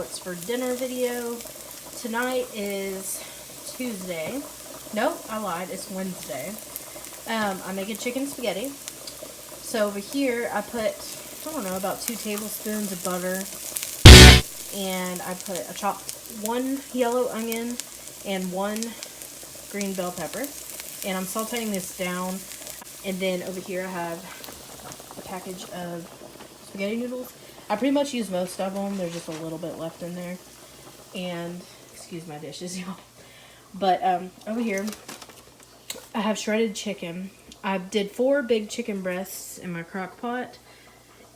what's for dinner video. Tonight is Tuesday. Nope, I lied. It's Wednesday. I'm making chicken spaghetti. So over here, I put, I don't know, about 2 tablespoons of butter. And I chopped 1 yellow onion and 1 green bell pepper. And I'm sauteing this down. And then over here I have a package of spaghetti noodles. I pretty much use most of them. There's just a little bit left in there. And, excuse my dishes, y'all. But over here, I have shredded chicken. I did 4 big chicken breasts in my crock pot.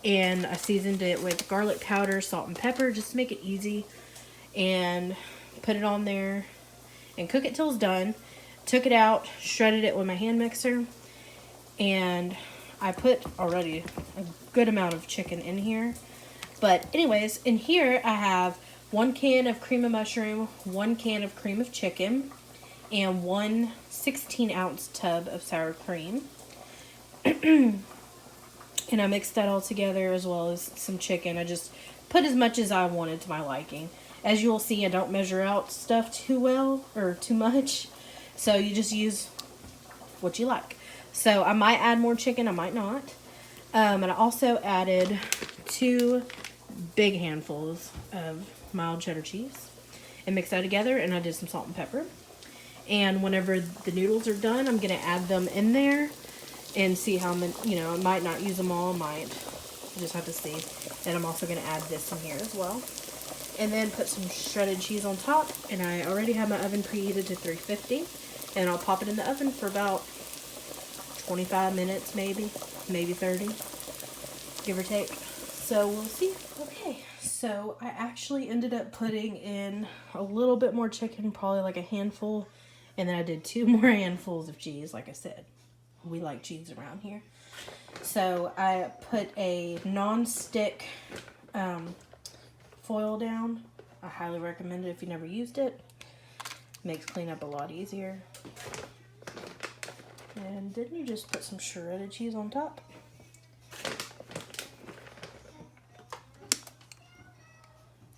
And I seasoned it with garlic powder, salt, and pepper just to make it easy. And put it on there and cook it till it's done. Took it out, shredded it with my hand mixer. And I put already a good amount of chicken in here. But anyways, in here I have 1 can of cream of mushroom, 1 can of cream of chicken, and 1 16-ounce tub of sour cream. And I mixed that all together as well as some chicken. I just put as much as I wanted to my liking. As you will see, I don't measure out stuff too well or too much. So you just use what you like. So I might add more chicken, I might not. And I also added 2 big handfuls of mild cheddar cheese and mixed that together, and I did some salt and pepper. And whenever the noodles are done, I'm going to add them in there and see how many, you know, I might not use them all, I might. Just have to see. And I'm also going to add this in here as well. And then put some shredded cheese on top, and I already have my oven preheated to 350. And I'll pop it in the oven for about 25 minutes, maybe 30, give or take. So we'll see. Okay, so I actually ended up putting in a little bit more chicken, probably like a handful, and then I did 2 more handfuls of cheese. Like I said, we like cheese around here. So I put a non-stick foil down. I highly recommend it if you never used it. Makes cleanup a lot easier. And then you just put some shredded cheese on top.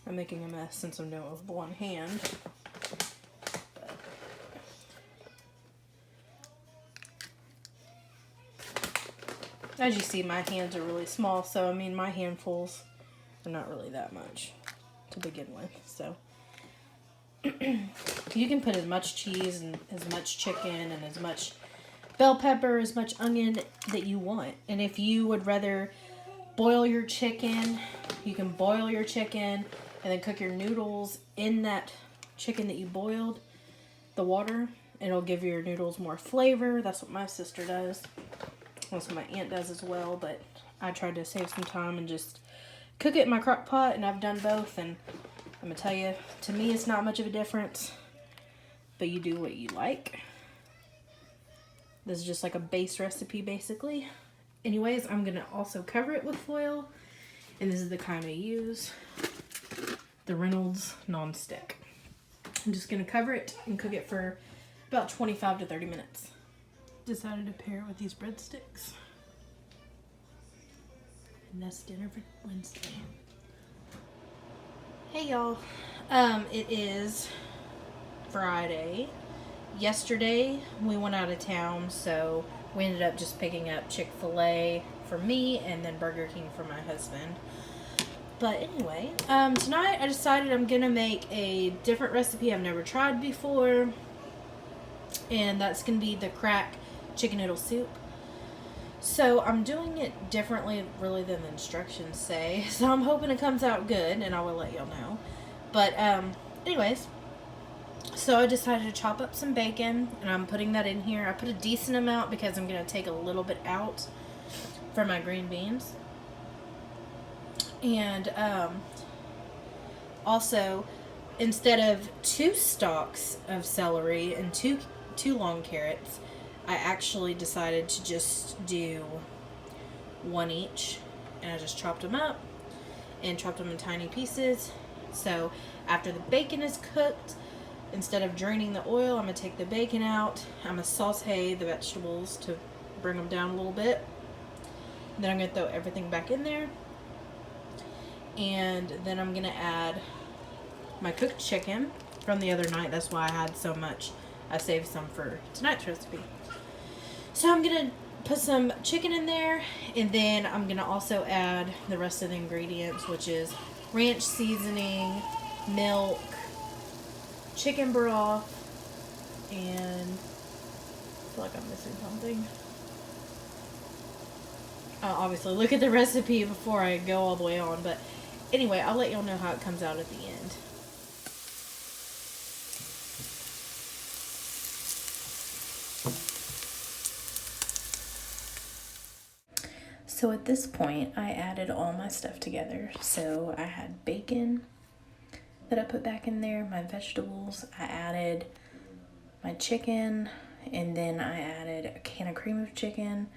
I'm making a mess since I'm doing it with one hand. As you see, my hands are really small, so I mean my handfuls are not really that much to begin with. So you can put as much cheese and as much chicken and as much bell pepper, as much onion that you want. And if you would rather boil your chicken, you can boil your chicken and then cook your noodles in that chicken that you boiled, the water. It'll give your noodles more flavor. That's what my sister does. That's what my aunt does as well. But I tried to save some time and just cook it in my crock pot, and I've done both. And I'm going to tell you, to me it's not much of a difference. But you do what you like. This is just like a base recipe, basically. Anyways, I'm going to also cover it with foil. And this is the kind I use. The Reynolds non-stick. I'm just going to cover it and cook it for about 25 to 30 minutes. Decided to pair it with these breadsticks. And that's dinner for Wednesday. Hey, y'all. It is Friday. Yesterday we went out of town, so we ended up just picking up Chick-fil-A for me and then Burger King for my husband. But anyway, tonight I decided I'm gonna make a different recipe I've never tried before, and that's gonna be the crack chicken noodle soup. So I'm doing it differently really than the instructions say, so I'm hoping it comes out good, and I will let y'all know. But anyways, so I decided to chop up some bacon, and I'm putting that in here. I put a decent amount because I'm going to take a little bit out for my green beans. And also, instead of 2 stalks of celery and two long carrots, I actually decided to just do 1 each. And I just chopped them up and chopped them in tiny pieces. So after the bacon is cooked, instead of draining the oil, I'm going to take the bacon out. I'm going to saute the vegetables to bring them down a little bit. And then I'm going to throw everything back in there. And then I'm going to add my cooked chicken from the other night. That's why I had so much. I saved some for tonight's recipe. So I'm going to put some chicken in there, and then I'm going to also add the rest of the ingredients, which is ranch seasoning, milk, chicken broth, and I feel like I'm missing something. I'll obviously look at the recipe before I go all the way on, but anyway, I'll let y'all know how it comes out at the end. So at this point, I added all my stuff together. So I had bacon that I put back in there, my vegetables, I added my chicken, and then I added a can of cream of chicken,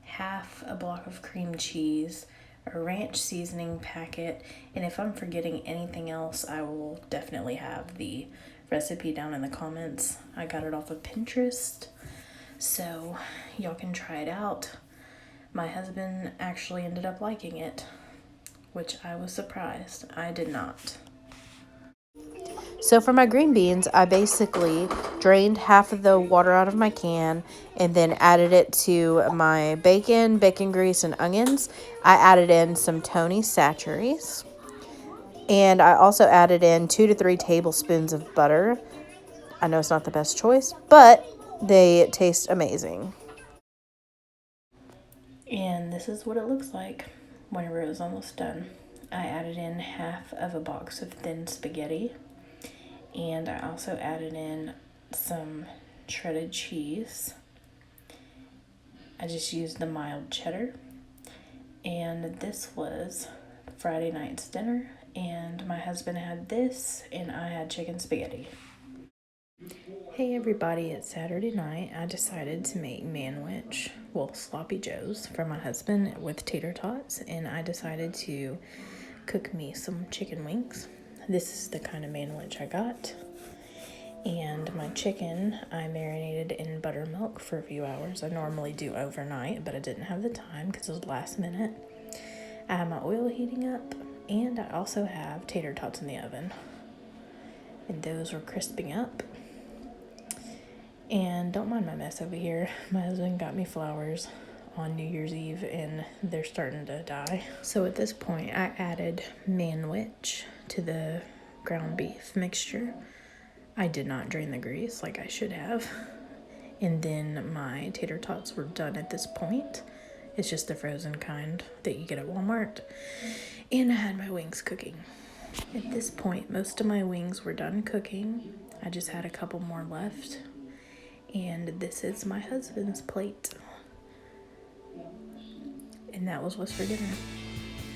half a block of cream cheese, a ranch seasoning packet, and if I'm forgetting anything else, I will definitely have the recipe down in the comments. I got it off of Pinterest, so y'all can try it out. My husband actually ended up liking it, which I was surprised. I did not. So for my green beans, I basically drained half of the water out of my can and then added it to my bacon, bacon grease, and onions. I added in some Tony Chachere's, and I also added in 2 to 3 tablespoons of butter. I know it's not the best choice, but they taste amazing. And this is what it looks like whenever it was almost done. I added in half of a box of thin spaghetti, and I also added in some shredded cheese. I just used the mild cheddar, and this was Friday night's dinner, and my husband had this, and I had chicken spaghetti. Hey everybody, it's Saturday night. I decided to make manwich, well, sloppy joes for my husband with tater tots, and I decided to cook me some chicken wings. This is the kind of manwich I got. And my chicken, I marinated in buttermilk for a few hours. I normally do overnight, but I didn't have the time because it was last minute. I have my oil heating up, and I also have tater tots in the oven. And those were crisping up. And don't mind my mess over here. My husband got me flowers on New Year's Eve, and they're starting to die. So at this point, I added manwich to the ground beef mixture. I did not drain the grease like I should have. And then my tater tots were done at this point. It's just the frozen kind that you get at Walmart. And I had my wings cooking. At this point, most of my wings were done cooking. I just had a couple more left. And this is my husband's plate. And that was what's for dinner.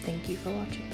Thank you for watching.